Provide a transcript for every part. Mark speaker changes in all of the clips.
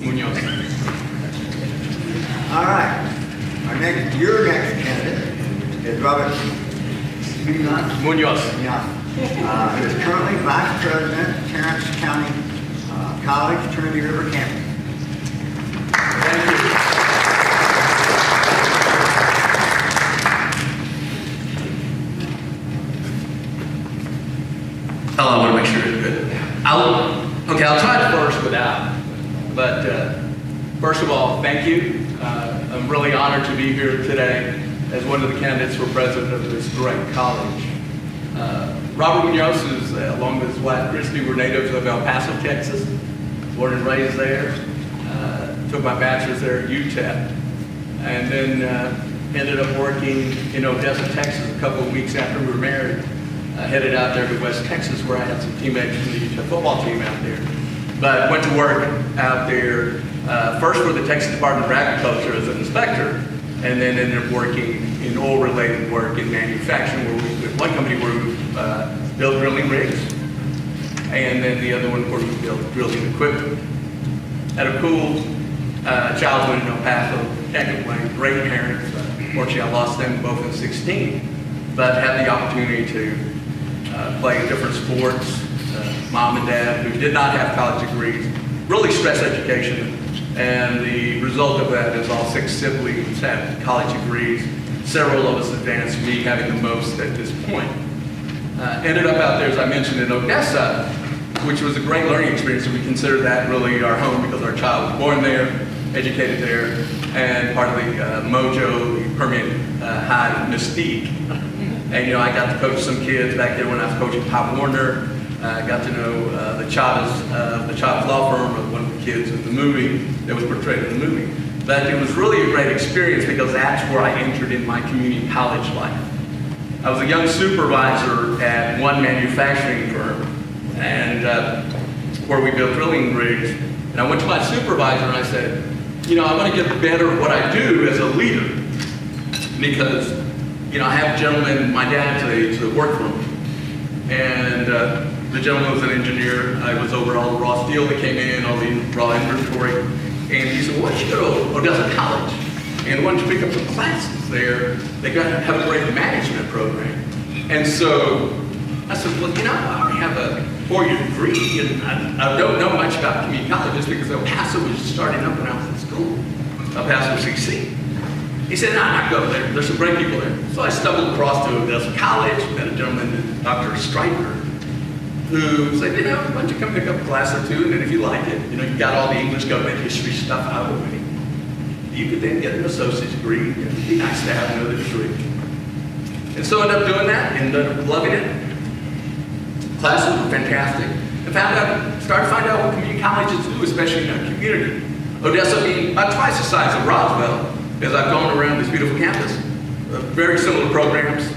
Speaker 1: Munoz.
Speaker 2: All right. Your next candidate is Robert Munoz.
Speaker 1: Munoz.
Speaker 2: Who is currently Vice President, Terrence County College, Trinity River Campus.
Speaker 1: Thank you. Hello, I want to make sure it's good. I'll try first without. But first of all, thank you. I'm really honored to be here today as one of the candidates for president of this great college. Robert Munoz is, along with his wife Christy, were natives of El Paso, Texas. Born and raised there. Took my bachelor's there at UTEP. And then ended up working in Odessa, Texas a couple of weeks after we were married. Headed out there to West Texas where I had some teammates from the UTEP football team out there. But went to work out there first for the Texas Department of Agriculture as an inspector, and then ended up working in oil-related work in manufacturing, where we with one company where we built drilling rigs, and then the other one where we built drilling equipment. Had a cool childhood in El Paso. Can't complain. Great parents. Fortunately, I lost them both at 16, but had the opportunity to play different sports. Mom and dad, who did not have college degrees, really stressed education, and the result of that is all 6 siblings have college degrees. Several of us advanced, me having the most at this point. Ended up out there, as I mentioned, in Odessa, which was a great learning experience, and we consider that really our home because our child was born there, educated there, and part of the mojo, the Permian high mystique. And I got to coach some kids back there when I was coaching Pop Warner. I got to know the Chavez law firm of one of the kids in the movie that was portrayed in the movie. But it was really a great experience because that's where I entered in my community college life. I was a young supervisor at one manufacturing firm, and where we built drilling rigs. And I went to my supervisor and I said, I want to get better at what I do as a leader, because I have gentlemen, my dad to work for me, and the gentleman was an engineer. I was over all the raw steel that came in, all the raw inventory. And he said, why don't you go to Odessa College? And why don't you pick up some classes there? They have a great management program. And so I said, well, I already have a 4-year degree, and I don't know much about community colleges because El Paso was starting up when I was in school, El Paso CC. He said, no, I'd go there. There's some great people there. So I stumbled across to Odessa College, met a gentleman, Dr. Stryker, who said, why don't you come pick up a class or two, and then if you like it, you got all the English government history stuff out of the way. You could then get an associate's degree. It'd be nice to have another degree. And so I ended up doing that, ended up loving it. Classes were fantastic. And started to find out what community colleges do, especially in our community. Odessa being about twice the size of Roswell, as I've gone around this beautiful campus. Very similar programs,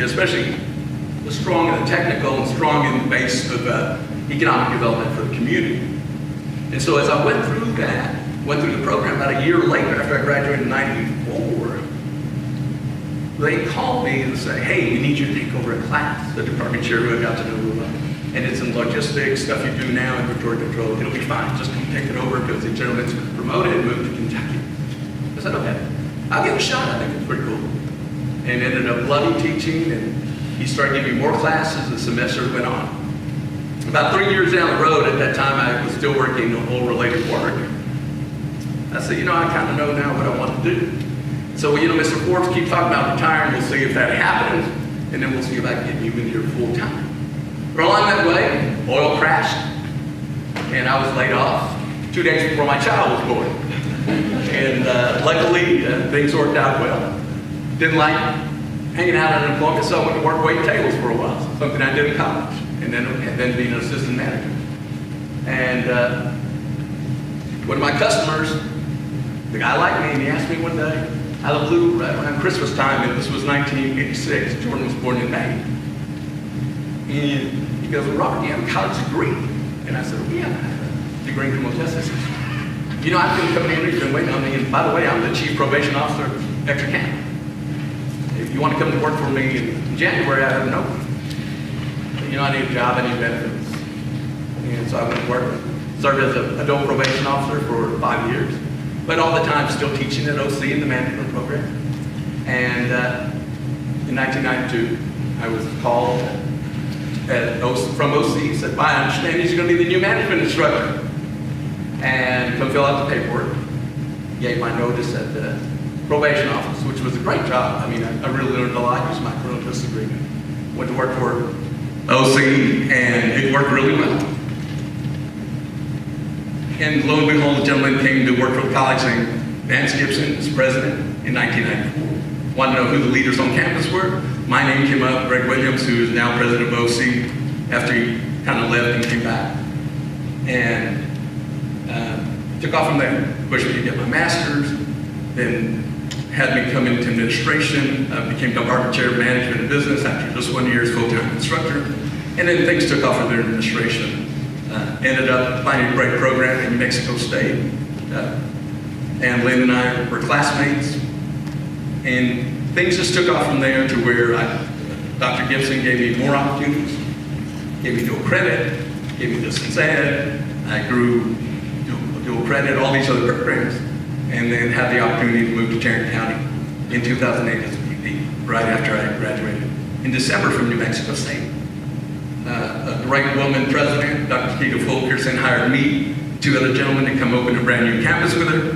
Speaker 1: especially strong in the technical and strong in the base of economic development for the community. And so as I went through the program about a year later, after I graduated in '94, they called me and said, hey, we need you to take over a class. The department chair who I got to know, and it's in logistics, stuff you do now, inventory control. It'll be fine, just come take it over because the gentleman's promoted and moved to Kentucky. I said, okay, I'll give it a shot. I think it's pretty cool. And ended up loving teaching, and he started giving me more classes as the semester went on. About 3 years down the road, at that time I was still working on oil-related work. I said, I kind of know now what I want to do. So, Mr. Forbes, keep talking about retiring. We'll see if that happens, and then we'll see if I can get you in here full time. But along that way, oil crashed, and I was laid off 2 days before my child was born. And luckily, things worked out well. Didn't like hanging out at unemployment, so I went to work waiting tables for a while, something I did in college, and then being an assistant manager. And one of my customers, the guy liked me, and he asked me one day, out of the blue, right around Christmas time, and this was 1986, Jordan was born in May. And he goes, well, Robert, do you have a college degree? And I said, well, yeah, I have a degree in criminal justice. I've been coming in, you've been waiting on me, and by the way, I'm the chief probation officer of Exeter County. If you want to come to work for me in January, I have an opening. I need a job, I need benefits. And so I went to work. served as an adult probation officer for 5 years, but all the time still teaching at OC in the management program. And in 1992, I was called from OC, said, "I understand you're going to be the new management instructor, and come fill out the paperwork." Gave my notice at the probation office, which was a great job. I mean, I really learned a lot, used my criminal justice agreement. Went to work for OC, and it worked really well. And lo and behold, a gentleman came to work for the college named Vance Gibson as president in 1994. Wanted to know who the leaders on campus were. My name came up, Greg Williams, who is now president of OC, after he kind of left and came back. And took off from there. Pushed me to get my master's, then had me come into administration, became department chair of management and business after just 1 year as full-time instructor. And then things took off from their administration. Ended up finding a great program in Mexico State. And Lynn and I were classmates. And things just took off from there to where Dr. Gibson gave me more opportunities, gave me dual credit, gave me distance ed. I grew dual credit, all these other programs, and then had the opportunity to move to Tarrant County in 2008 as a VP, right after I graduated in December from New Mexico State. A great woman president, Dr. Keita Fulkerson, hired me, 2 other gentlemen to come open a brand new campus with her.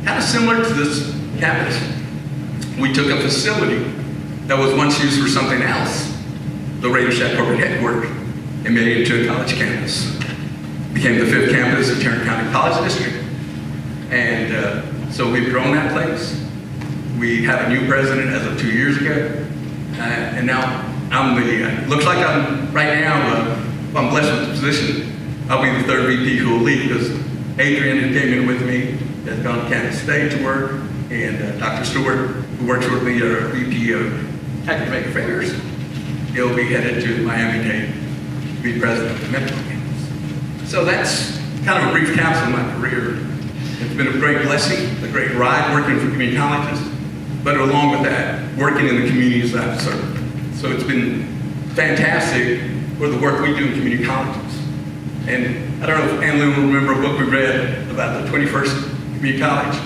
Speaker 1: Kind of similar to this campus. We took a facility that was once used for something else, the Radio Shack corporate headquarters, and made it into a college campus. Became the 5th campus of Tarrant County College District. And so we've grown that place. We have a new president as of 2 years ago. And now looks like I'm blessed with the position. I'll be the 3rd VP who will leave, because Adrian, who came in with me, has gone to Kansas State to work. And Dr. Stewart, who works with me, our VP of Academic Affairs, he'll be headed to Miami-Dade to be president of the medical campus. So that's kind of a brief capsule of my career. It's been a great blessing, a great ride working for community colleges, but along with that, working in the communities that I've served. So it's been fantastic for the work we do in community colleges. And I don't know if Ann Lynn will remember a book we read about the 21st Community College,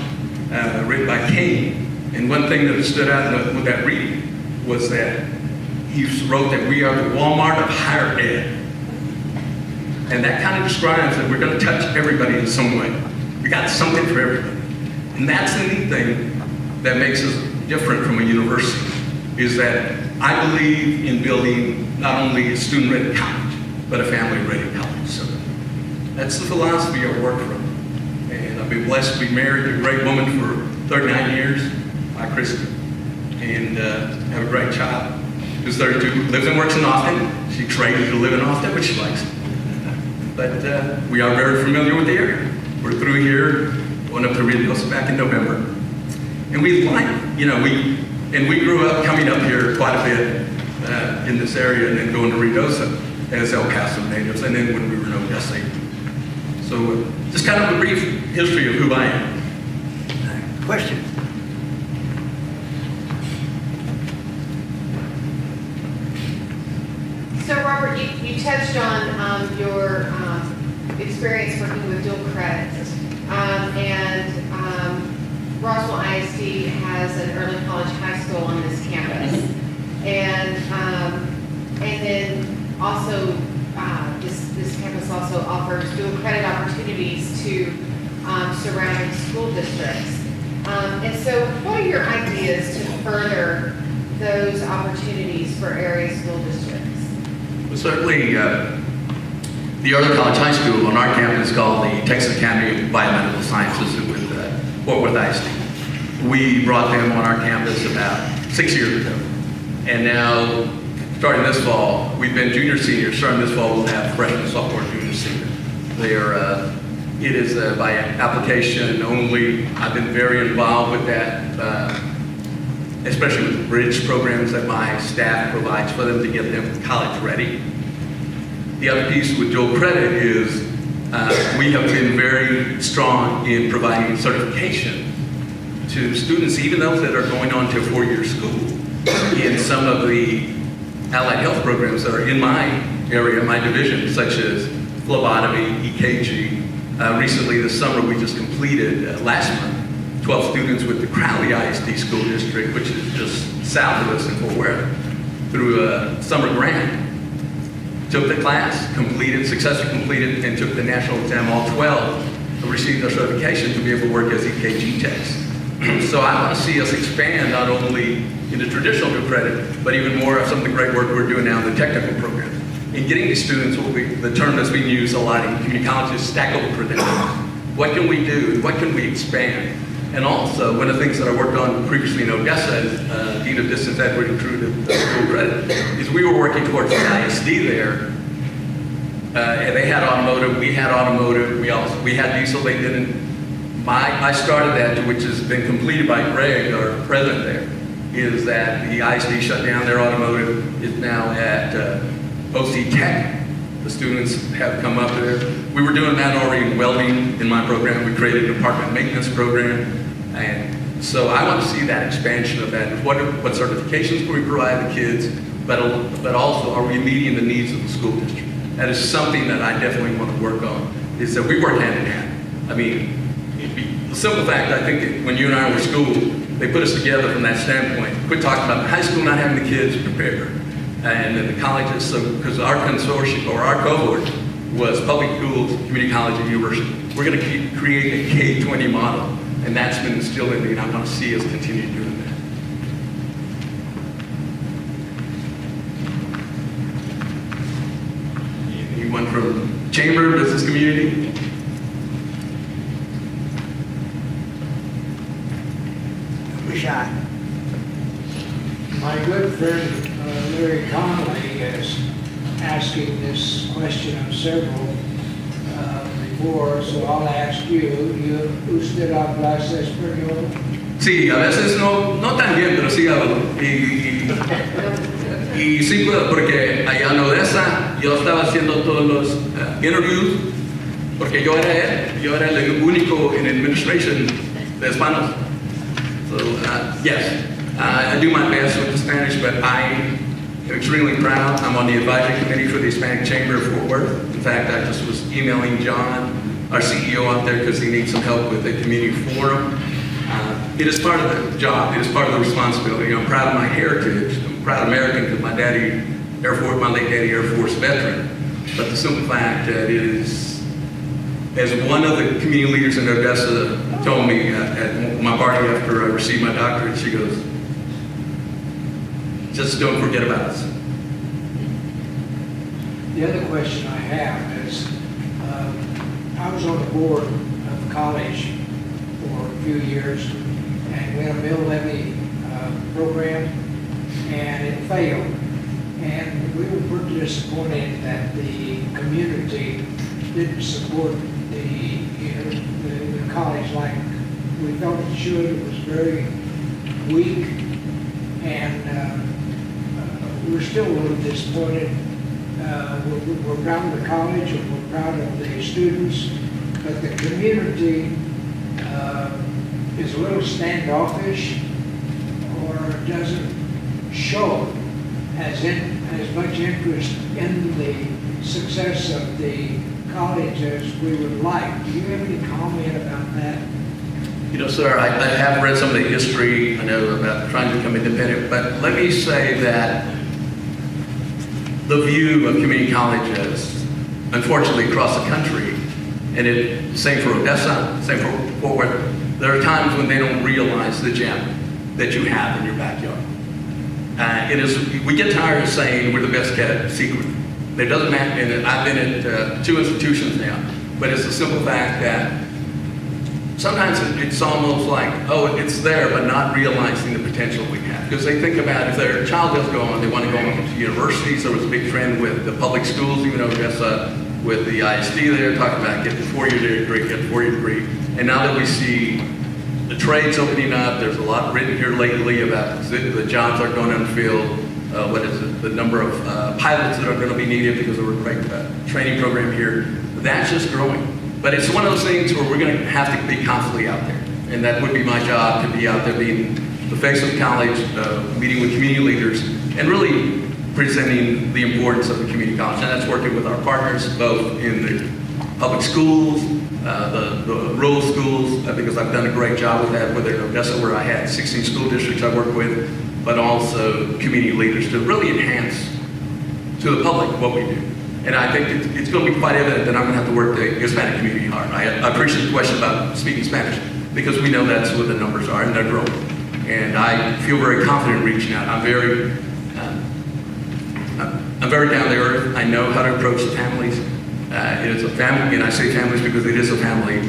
Speaker 1: written by King. And one thing that stood out with that reading was that he wrote that we are the Walmart of higher ed. And that kind of describes that we're going to touch everybody in some way. We got something for everybody. And that's the neat thing that makes us different from a university, is that I believe in building not only a student-ready college, but a family-ready college. So that's the philosophy I work from. And I've been blessed to be married to a great woman for 39 years, my Kristen, and have a great child who's 32, lives and works in Austin. She traded to live in Austin, but she likes it. But we are very familiar with the area. We're through here, going up to Reynosa back in November. And we grew up coming up here quite a bit in this area, and then going to Reynosa as El Paso natives, and then when we were in Odessa. So just kind of a brief history of who I am.
Speaker 2: Question?
Speaker 3: So Robert, you touched on your experience working with dual credit. Roswell ISD has an early college high school on this campus. And then also this campus also offers dual credit opportunities to surrounding school districts. And so what are your ideas to further those opportunities for area school districts?
Speaker 1: Well, certainly, the early college high school on our campus is called the Texas Academy of Biomedical Sciences with Fort Worth ISD. We brought them on our campus about 6 years ago. And now, starting this fall, we've been junior, senior. Starting this fall, we'll have freshman, sophomore, junior, senior. It is by application only. I've been very involved with that, especially with the bridge programs that my staff provides for them to get them college ready. The other piece with dual credit is we have been very strong in providing certification to students, even those that are going on to a 4-year school, in some of the allied health programs that are in my area, my division, such as phlebotomy, EKG. Recently this summer we just completed, last month, 12 students with the Crowley ISD School District, which is just south of us in Fort Worth, through a summer grant. Took the class, successfully completed, and took the national exam. All 12 received their certification to be able to work as EKG techs. So I want to see us expand not only in the traditional credit, but even more of some of the great work we're doing now in the technical program. In getting these students, the term that's being used a lot in community colleges is stackable credentials. What can we do? What can we expand? And also, one of the things that I worked on previously in Odessa as Dean of Distance Edward and Crew to School Credit, is we were working towards the ISD there. And they had automotive, we had automotive, we had diesel, they didn't. I started that, which has been completed by Greg, our president there, is that the ISD shut down their automotive, is now at OC Tech. The students have come up there. We were doing that already in welding in my program. We created an apartment maintenance program. And so I want to see that expansion of that. What certifications can we provide the kids, but also are we meeting the needs of the school district? That is something that I definitely want to work on, is that we work hand in hand. I mean, the simple fact, I think that when you and I were in school, they put us together from that standpoint. Quit talking about high school not having the kids prepared, and then the colleges, so because our consortium, or our cohort, was public schools, community college, and university. We're going to create a K-20 model, and that's been instilled in me, and I want to see us continue doing that. Anyone from Chamber, Business Community?
Speaker 2: Shy.
Speaker 4: My good friend Larry Connolly is asking this question of several before, so I'll ask you. ¿Usted habla español?
Speaker 1: Sí, a veces no tan bien, pero sí hablo. Y sí puedo, porque allá en Odessa yo estaba haciendo todos los interviews, porque yo era el único en administration de Spanish. So yes, I do my best with the Spanish, but I am extremely proud. I'm on the advisory committee for the Hispanic Chamber of Fort Worth. In fact, I just was emailing John, our CEO out there, because he needs some help with the community forum. It is part of the job. It is part of the responsibility. I'm proud of my heritage. I'm proud American because my daddy, my late daddy, Air Force veteran. But the simple fact that it is, as one of the community leaders in Odessa told me at my party after I received my doctorate, she goes, just don't forget about us.
Speaker 4: The other question I have is, I was on the board of the college for a few years, and we had a mill levy program, and it failed. And we were pretty disappointed that the community didn't support the college like we felt it should. It was very weak, and we're still a little disappointed. We're proud of the college and we're proud of the students, but the community is a little standoffish, or doesn't show as much interest in the success of the college as we would like. Do you have any comment about that?
Speaker 1: You know, sir, I have read some of the history, I know, about trying to become independent, but let me say that the view of community colleges, unfortunately, across the country, and same for Odessa, same for Fort Worth, there are times when they don't realize the gem that you have in your backyard. We get tired of saying we're the best kept secret. It doesn't matter, and I've been at 2 institutions now, but it's the simple fact that sometimes it's almost like, oh, it's there, but not realizing the potential we have. Because they think about if their child does go on, they want to go on to universities. There was a big trend with the public schools, even though with the ISD there, talking about getting a 4-year degree, get a 4-year degree. And now that we see the trades opening up, there's a lot written here lately about the jobs that are going unfilled, the number of pilots that are going to be needed because of a great training program here. That's just growing. But it's one of those things where we're going to have to be constantly out there. And that would be my job, to be out there being the face of the college, meeting with community leaders, and really presenting the importance of the community college. And that's working with our partners, both in the public schools, the rural schools, because I've done a great job with that, whether in Odessa, where I had 16 school districts I worked with, but also community leaders to really enhance to the public what we do. And I think it's going to be quite evident that I'm going to have to work the Hispanic community hard. I appreciate the question about speaking Spanish, because we know that's what the numbers are, and they're growing. And I feel very confident reaching out. I'm very down to earth. I know how to approach the families. It's a family, and I say families because it is a family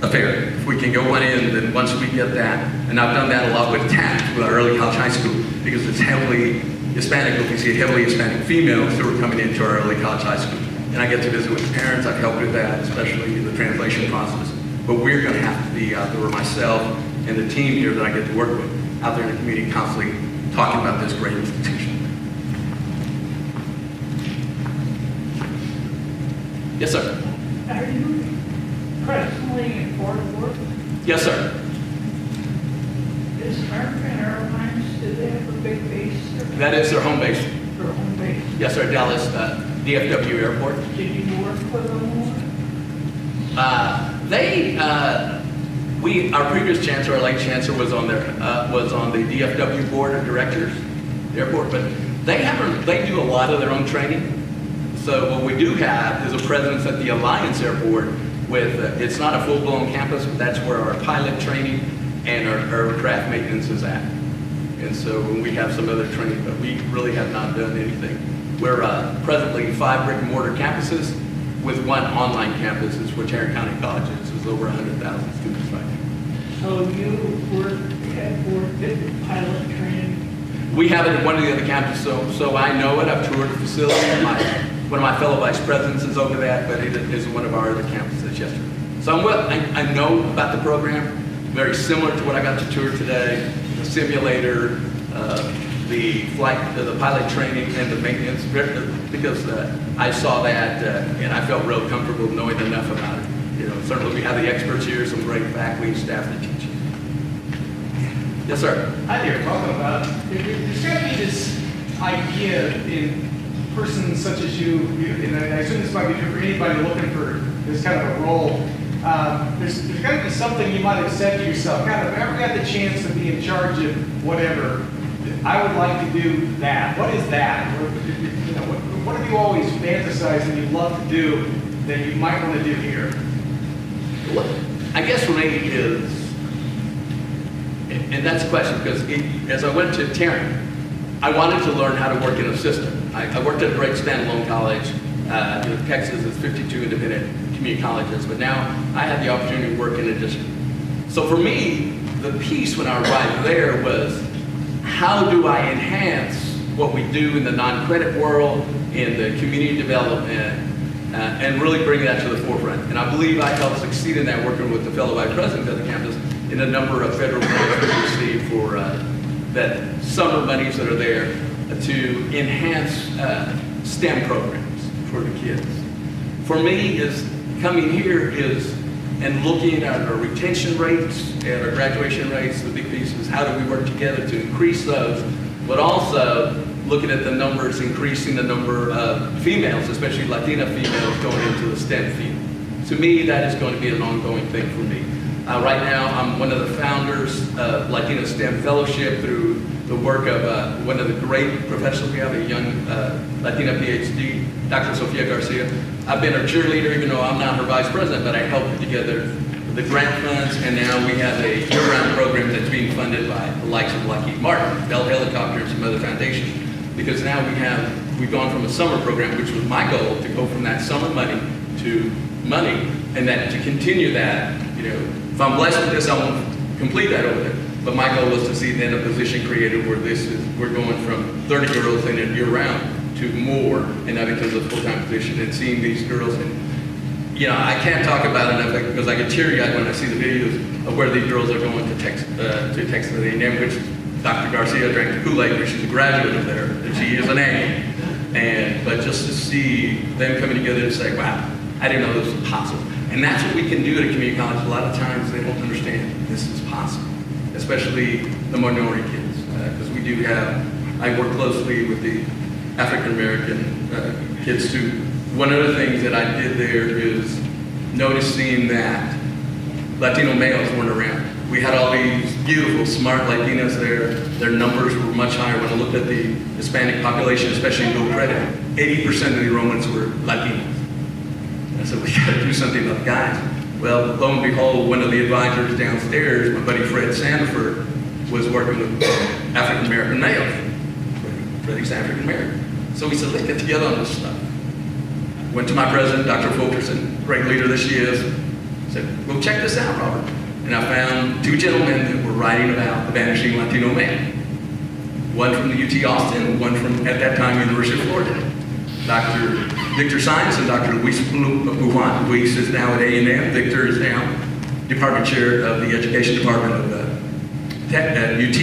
Speaker 1: affair. If we can go one in, then once we get that, and I've done that a lot with TAP, with our early college high school, because it's heavily Hispanic, but we see heavily Hispanic females who are coming into our early college high school. And I get to visit with the parents. I've helped with that, especially in the translation process. But we're going to have to be out there with myself and the team here that I get to work with, out there in the community constantly talking about this great institution. Yes, sir.
Speaker 5: Are you presently in Fort Worth?
Speaker 1: Yes, sir.
Speaker 5: Is American Airlines, do they have a big base?
Speaker 1: That is their home base.
Speaker 5: Their home base?
Speaker 1: Yes, sir. Dallas DFW Airport.
Speaker 5: Did you work for them more?
Speaker 1: Our previous chancellor, our late chancellor, was on the DFW board of directors, the airport, but they do a lot of their own training. So what we do have is a presence at the Alliance Airport with, it's not a full-blown campus, but that's where our pilot training and our aircraft maintenance is at. And so we have some other training, but we really have not done anything. We're presently 5 brick-and-mortar campuses with 1 online campus, which Tarrant County Colleges is over 100,000 students right now.
Speaker 5: So you have worked at pilot training?
Speaker 1: We have it at one of the other campuses, so I know it. I've toured the facility. One of my fellow vice presidents is over that, but it is one of our other campuses yesterday. So I know about the program, very similar to what I got to tour today, the simulator, the flight, the pilot training, and the maintenance, because I saw that and I felt real comfortable knowing enough about it. Certainly we have the experts here, some great faculty and staff to teach. Yes, sir.
Speaker 6: Hi there, talking about, there's got to be this idea in persons such as you, and I assume this might be true for anybody looking for this kind of a role. There's got to be something you might have said to yourself, God, if I ever got the chance to be in charge of whatever, I would like to do that. What is that? What have you always fantasized and you'd love to do that you might want to do here?
Speaker 1: I guess for me is, and that's a question, because as I went to Tarrant, I wanted to learn how to work in a system. I worked at a great standalone college. Texas is 52 independent community colleges, but now I had the opportunity to work in a district. So for me, the piece when I arrived there was, how do I enhance what we do in the non-credit world, in the community development, and really bring that to the forefront. And I believe I helped succeed in that, working with the fellow vice president of the campus in a number of federal grants we received for that summer monies that are there to enhance STEM programs for the kids. For me, is coming here and looking at our retention rates and our graduation rates. The big piece is how do we work together to increase those, but also looking at the numbers, increasing the number of females, especially Latina females, going into the STEM field. To me, that is going to be an ongoing thing for me. Right now, I'm one of the founders of Latino STEM Fellowship through the work of one of the great professionals we have, a young Latina PhD, Dr. Sofia Garcia. I've been her cheerleader, even though I'm not her vice president, but I helped put together the grant funds, and now we have a year-round program that's being funded by the likes of Lockheed Martin, Bell Helicopter, and some other foundations. Because now we've gone from a summer program, which was my goal, to go from that summer money to money, and that to continue that, if I'm blessed with this, I won't complete that over there. But my goal was to see then a position created where we're going from 30 girls in a year round to more, and that becomes a full-time position. And seeing these girls, and I can't talk about it enough because I get teary-eyed when I see the videos of where these girls are going to Texas A&M, which Dr. Garcia drank the Kool-Aid, which she's a graduate of there, and she is an A. But just to see them coming together and say, wow, I didn't know this was possible. And that's what we can do at a community college. A lot of times they don't understand this is possible, especially the minority kids. Because I work closely with the African-American kids too. One of the things that I did there is noticing that Latino males weren't around. We had all these beautiful, smart Latinas there. Their numbers were much higher. When I looked at the Hispanic population, especially in dual credit, 80% of the enrollments were Latinos. I said, we got to do something about guys. Well, lo and behold, one of the advisors downstairs, my buddy Fred Sanford, was working with African-American males. Freddie's African-American. So we said, let's get together on this stuff. Went to my president, Dr. Fulkerson, great leader that she is. Said, well, check this out, Robert. And I found two gentlemen that were writing about the vanishing Latino man. One from the UT Austin, one from, at that time, University of Florida. Dr. Victor Science and Dr. Luis Buwan. Luis is now at A&M. Victor is now department chair of the education department of UT.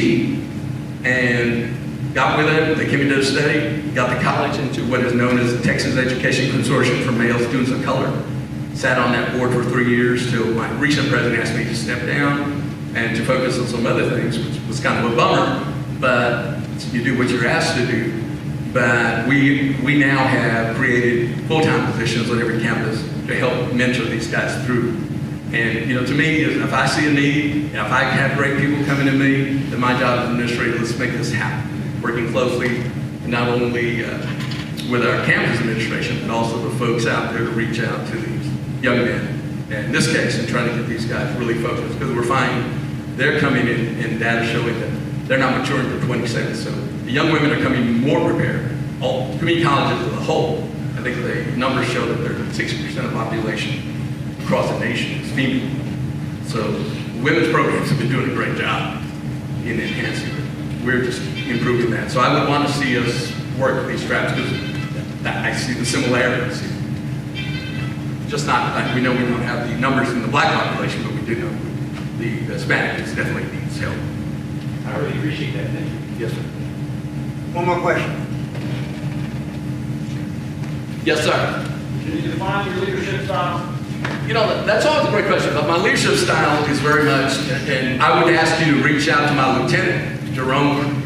Speaker 1: And got with them, they came into the study, got the college into what is known as the Texas Education Consortium for Male Students of Color. Sat on that board for 3 years till my recent president asked me to step down and to focus on some other things, which was kind of a bummer, but you do what you're asked to do. But we now have created full-time positions on every campus to help mentor these guys through. And to me, if I see a need, and if I have great people coming to me, then my job as administrator, let's make this happen. Working closely, not only with our campus administration, but also the folks out there to reach out to these young men. And in this case, and trying to get these guys really focused, because we're finding they're coming in and data showing that they're not maturing for 27. So the young women are coming more prepared. All community colleges as a whole, I think the numbers show that they're 60% of the population across the nation is female. So women's programs have been doing a great job in enhancing it. We're just improving that. So I would want to see us work with these traps because I see the similarities. Just not, like we know we don't have the numbers in the black population, but we do know the Hispanic definitely needs help.
Speaker 5: I really appreciate that. Thank you.
Speaker 1: Yes, sir.
Speaker 2: One more question.
Speaker 1: Yes, sir.
Speaker 5: Can you define your leadership style?
Speaker 1: That's always a great question, but my leadership style is very much, and I would ask you to reach out to my lieutenant, Jerome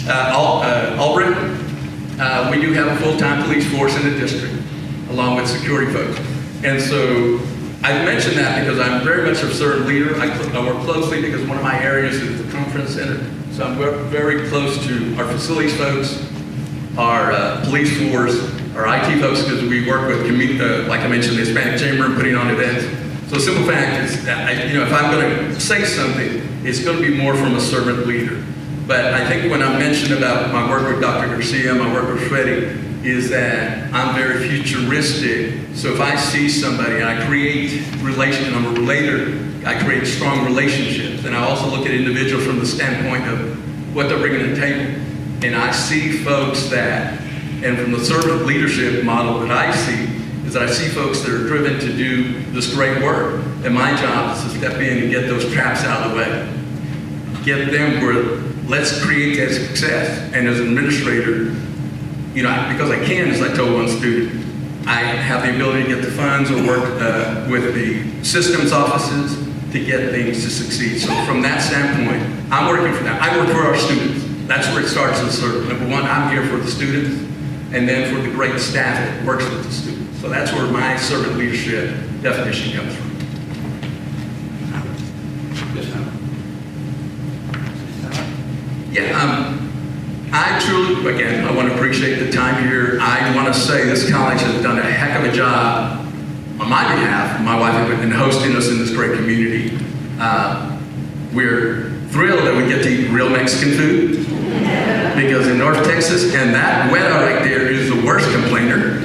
Speaker 1: Albrecht. We do have a full-time police force in the district, along with security folks. And so I mention that because I'm very much a servant leader. I work closely because one of my areas is the conference center. So I'm very close to our facilities folks, our police force, our IT folks, because we work with, like I mentioned, the Hispanic Chamber and putting on events. So the simple fact is that, if I'm going to say something, it's going to be more from a servant leader. But I think when I mentioned about my work with Dr. Garcia, my work with Freddie, is that I'm very futuristic. So if I see somebody and I create relations, I'm a relator, I create strong relationships. And I also look at individuals from the standpoint of what they're bringing to the table. And I see folks that, and from the servant leadership model that I see, is that I see folks that are driven to do this great work. And my job is to step in and get those traps out of the way. Get them where, let's create that success. And as an administrator, because I can, as I told one student, I have the ability to get the funds or work with the systems offices to get things to succeed. So from that standpoint, I'm working for them. I work for our students. That's where it starts as servant. Number one, I'm here for the students, and then for the great staff that works with the students. So that's where my servant leadership definition comes from. Yeah, I truly, again, I want to appreciate the time here. I want to say this college has done a heck of a job on my behalf, my wife, in hosting us in this great community. We're thrilled that we get to eat real Mexican food, because in North Texas, and that Weta right there is the worst complainer.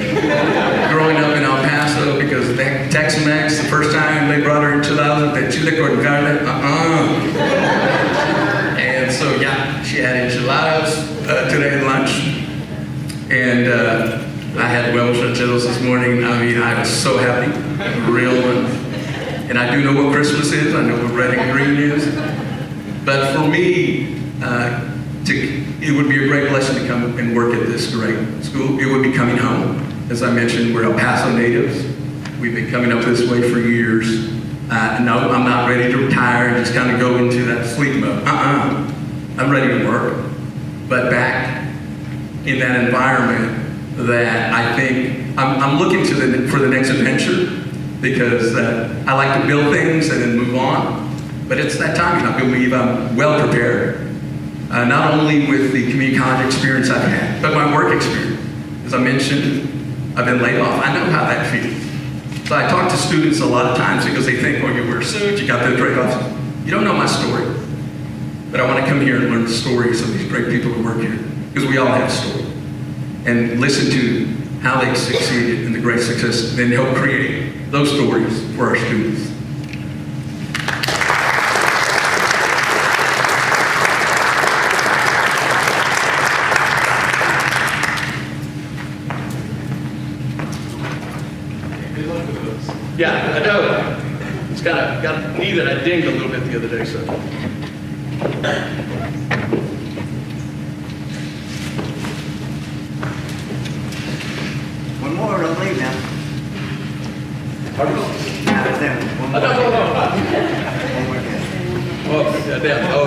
Speaker 1: Growing up in El Paso, because Tex-Mex, the first time they brought her in 2000, the chile con carne, And so, yeah, she had enchiladas today at lunch, and I had Welsh rancheros this morning. I mean, I was so happy, real one. And I do know what Christmas is. I know what red and green is. But for me, it would be a great blessing to come and work at this great school. It would be coming home. As I mentioned, we're El Paso natives. We've been coming up this way for years. No, I'm not ready to retire and just kind of go into that sleep mode. I'm ready to work. But back in that environment that I think I'm looking to for the next adventure, because I like to build things and then move on. But it's that time, I believe I'm well prepared, not only with the community college experience I've had, but my work experience. As I mentioned, I've been laid off. I know how that feels. So I talk to students a lot of times because they think, oh, you wear a suit, you got the great office. You don't know my story. But I want to come here and learn the stories of these great people who work here, because we all have a story. And listen to how they succeeded in the great success, then help create those stories for our students.
Speaker 6: Good luck with those.
Speaker 1: Yeah, I know. It's got a knee that I dinged a little bit the other day, so.
Speaker 2: One more, don't leave now.
Speaker 1: Pardon?
Speaker 2: One more.
Speaker 1: No.
Speaker 2: One more guess.
Speaker 1: Oh, yeah, oh.